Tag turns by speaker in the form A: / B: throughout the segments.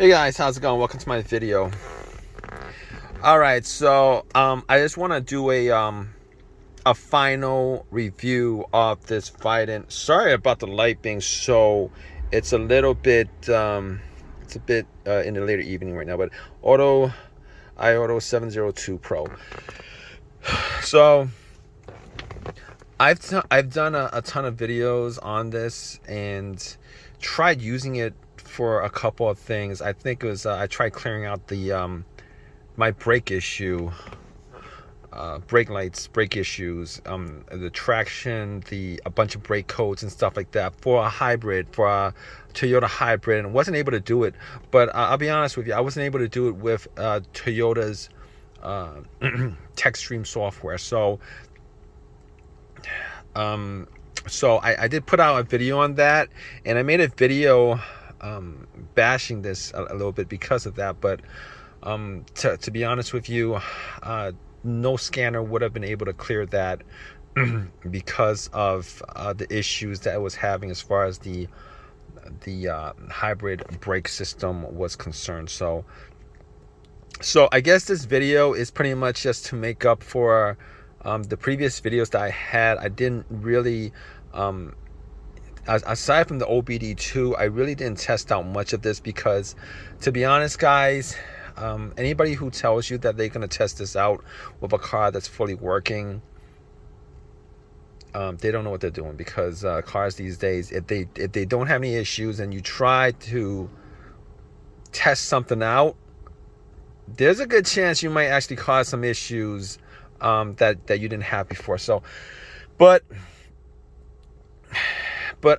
A: Hey guys, how's it going? Welcome to my video. All right, so I just want to do a final review of this VIDENT. Sorry about the light being so. It's a little bit it's a bit in the later evening right now, but iAuto 702 Pro. So I've done a ton of videos on this and tried using it for a couple of things. I think it was I tried clearing out the my brake issue, brake lights, brake issues, the traction, a bunch of brake codes and stuff like that for a hybrid, for a Toyota hybrid, and wasn't able to do it. But I'll be honest with you, I wasn't able to do it with Toyota's TechStream software. So I did put out a video on that, and I made a video bashing this a little bit because of that. But to be honest with you, no scanner would have been able to clear that because of the issues that it was having as far as the hybrid brake system was concerned. So I guess this video is pretty much just to make up for the previous videos that I had. I didn't really, aside from the OBD2, I really didn't test out much of this because, to be honest, guys, anybody who tells you that they're going to test this out with a car that's fully working, they don't know what they're doing, because cars these days, if they don't have any issues and you try to test something out, there's a good chance you might actually cause some issues that you didn't have before. So, but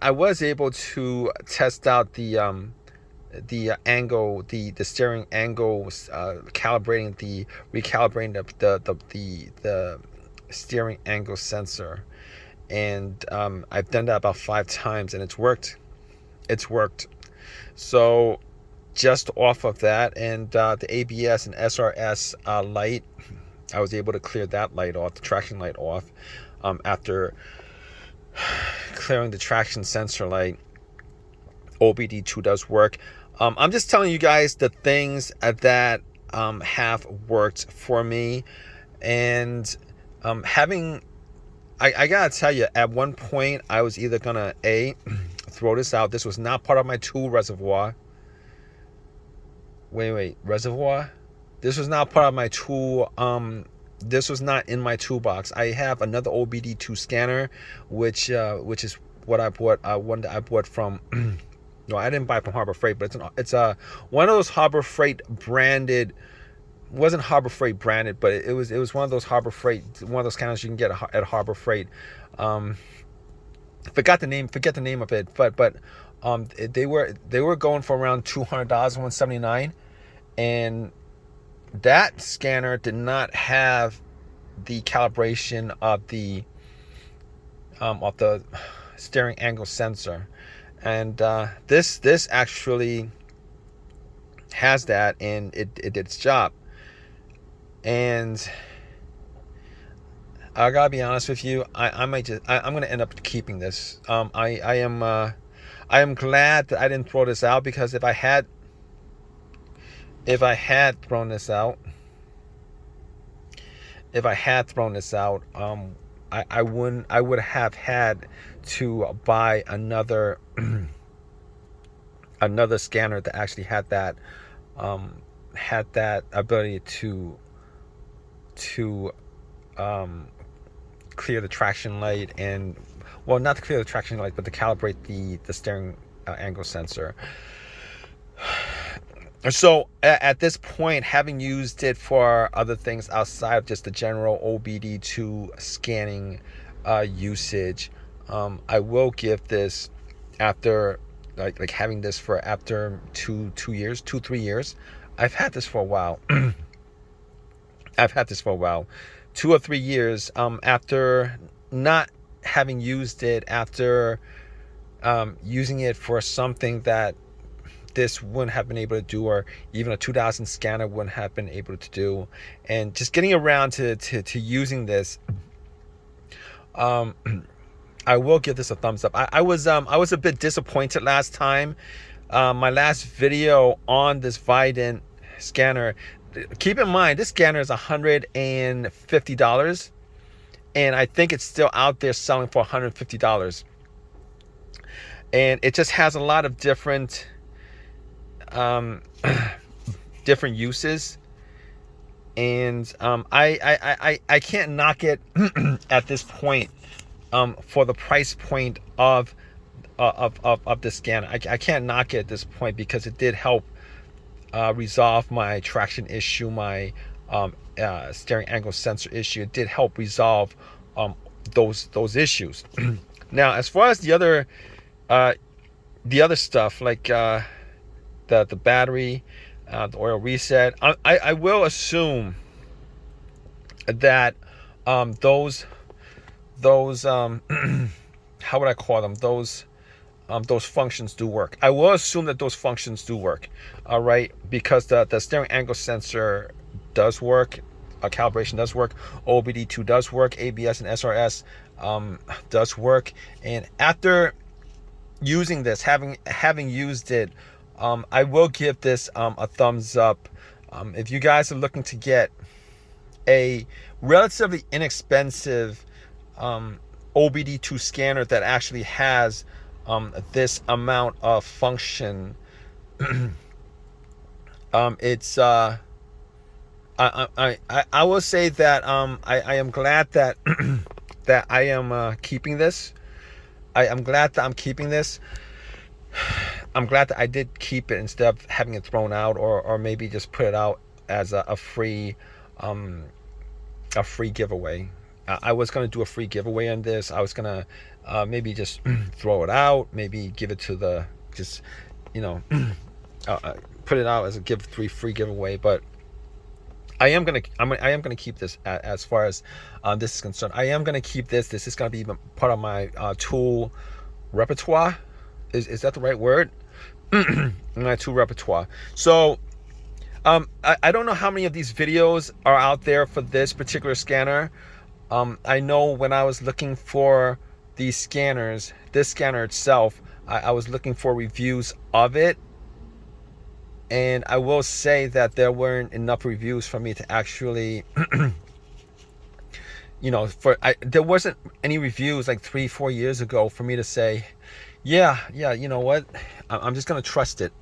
A: I was able to test out the angle, the steering angle, recalibrating the steering angle sensor, and I've done that about 5 times, and it's worked. So just off of that, and the ABS and SRS light, I was able to clear that light off, the traction light off, after clearing the traction sensor light. OBD2 does work. I'm just telling you guys the things that have worked for me. And I gotta tell you, at one point I was either gonna throw this out. This was not part of my tool reservoir. Wait, reservoir? This was not part of my tool. This was not in my toolbox. I have another OBD2 scanner, which is what I bought. One that I bought from. No, I didn't buy it from Harbor Freight, but it's one of those Harbor Freight branded. Wasn't Harbor Freight branded, but it was one of those Harbor Freight, one of those scanners you can get at Harbor Freight. Forget the name of it, but they were going for around $200, $179, and that scanner did not have the calibration of the steering angle sensor, and this actually has that, and it did its job. And I gotta be honest with you, I'm gonna end up keeping this. I am glad that I didn't throw this out, because if I had thrown this out, I would have had to buy another another scanner that actually had that ability to clear the traction light, and, well, not to clear the traction light, but to calibrate the steering angle sensor. So at this point, having used it for other things outside of just the general OBD2 scanning usage, I will give this, after like having this for after 3 years. I've had this for a while. 2 or 3 years after not having used it, after using it for something that this wouldn't have been able to do, or even a 2000 scanner wouldn't have been able to do, and just getting around to using this, I will give this a thumbs up. I was a bit disappointed last time my last video on this VIDENT scanner. Keep in mind, this scanner is $150, and I think it's still out there selling for $150. And it just has a lot of different different uses, and I can't knock it at this point for the price point of this scanner. I can't knock it at this point because it did help resolve my traction issue, my steering angle sensor issue. It did help resolve those issues. Now, as far as the other stuff, like the battery, the oil reset, I will assume that those how would I call them, those functions do work. I will assume that those functions do work, all right, because the steering angle sensor does work, calibration does work, OBD2 does work, ABS and SRS does work. And after using this, having used it, I will give this a thumbs up. If you guys are looking to get a relatively inexpensive OBD2 scanner that actually has this amount of function, it's I will say that I am glad that that I am keeping this. I'm glad that I'm keeping this. I'm glad that I did keep it instead of having it thrown out, or maybe just put it out as a free giveaway. I was going to do a free giveaway on this. I was going to maybe just throw it out, maybe give it to the, just, you know, put it out as a free giveaway. But I am gonna keep this as far as this is concerned. I am gonna keep this. This is gonna be part of my tool repertoire. Is that the right word? My tool repertoire. So I don't know how many of these videos are out there for this particular scanner. I know when I was looking for these scanners, this scanner itself, I was looking for reviews of it. And I will say that there weren't enough reviews for me to actually, you know, there wasn't any reviews like 3-4 years ago for me to say, yeah, you know what, I'm just gonna trust it.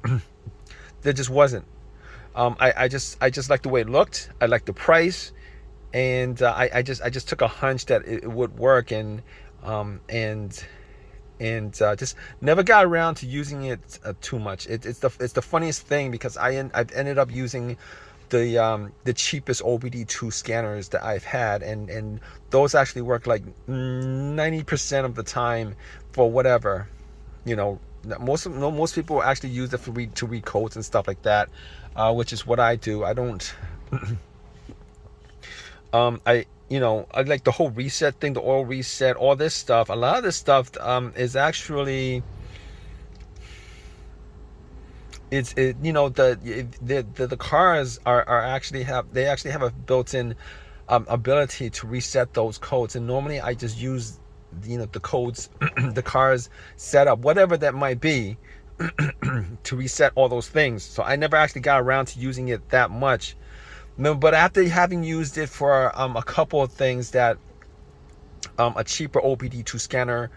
A: There just wasn't. I just liked the way it looked. I liked the price, and I just took a hunch that it would work, and just never got around to using it too much. It's the funniest thing, because I've ended up using the cheapest OBD2 scanners that I've had, and those actually work like 90% of the time for whatever, you know. Most people actually use it to read codes and stuff like that, which is what I do. I don't. I like the whole reset thing, the oil reset, all this stuff. A lot of this stuff is actually, the cars are actually have a built-in ability to reset those codes, and normally I just use the codes the cars set up, whatever that might be, to reset all those things. So I never actually got around to using it that much. No, but after having used it for a couple of things that a cheaper OBD2 scanner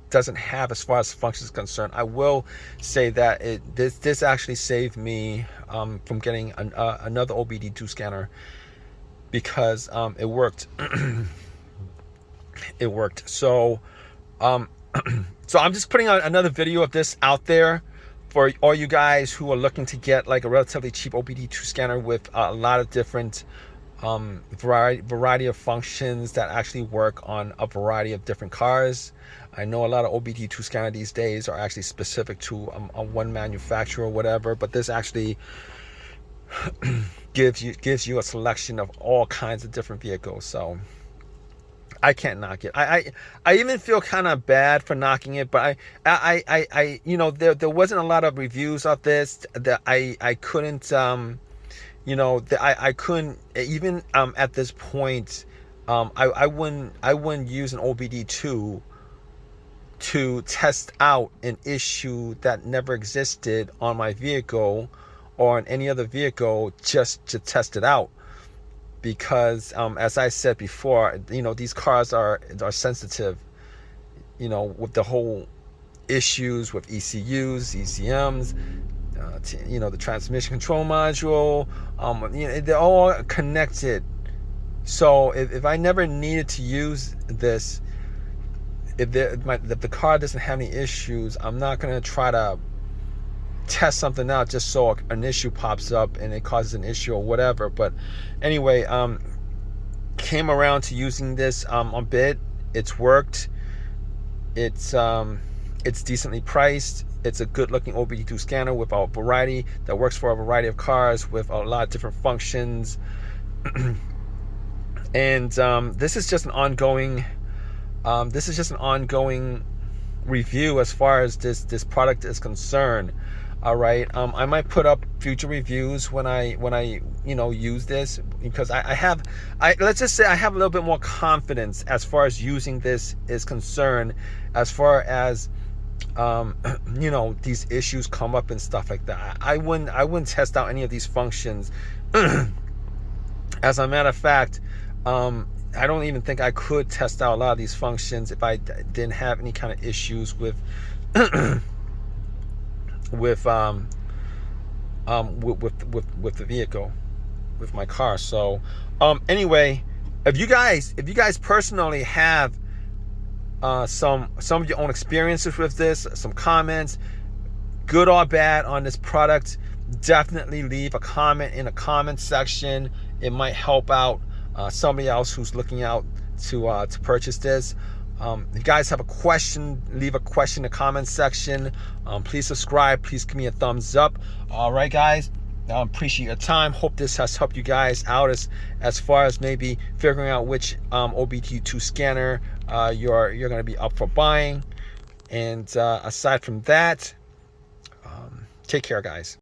A: doesn't have as far as functions concerned, I will say that this actually saved me from getting another OBD2 scanner, because it worked. It worked. So so I'm just putting another video of this out there for all you guys who are looking to get like a relatively cheap OBD2 scanner with a lot of different variety of functions that actually work on a variety of different cars. I know a lot of OBD2 scanner these days are actually specific to one manufacturer or whatever, but this actually gives you a selection of all kinds of different vehicles. So I can't knock it. I even feel kind of bad for knocking it, but I there wasn't a lot of reviews of this that I couldn't I couldn't even at this point I wouldn't use an OBD2 to test out an issue that never existed on my vehicle or on any other vehicle, just to test it out. Because as I said before, these cars are sensitive, with the whole issues with ECUs, ECMs, the transmission control module, they're all connected. So if I never needed to use this, if the car doesn't have any issues, I'm not going to try to test something out just so an issue pops up and it causes an issue or whatever. But anyway, came around to using this a bit. It's worked. It's decently priced. It's a good looking OBD2 scanner with a variety that works for a variety of cars with a lot of different functions. And this is just an ongoing review as far as this product is concerned. All right, I might put up future reviews when I use this, because let's just say I have a little bit more confidence as far as using this is concerned, as far as these issues come up and stuff like that. I wouldn't test out any of these functions. As a matter of fact, I don't even think I could test out a lot of these functions if I didn't have any kind of issues with with the vehicle, with my car. So anyway, if you guys personally have some of your own experiences with this, some comments, good or bad, on this product, definitely leave a comment in the comment section. It might help out somebody else who's looking out to purchase this. If you guys have a question, leave a question in the comment section. Please subscribe. Please give me a thumbs up. All right, guys. Appreciate your time. Hope this has helped you guys out as far as maybe figuring out which OBD2 scanner you're going to be up for buying. And aside from that, take care, guys.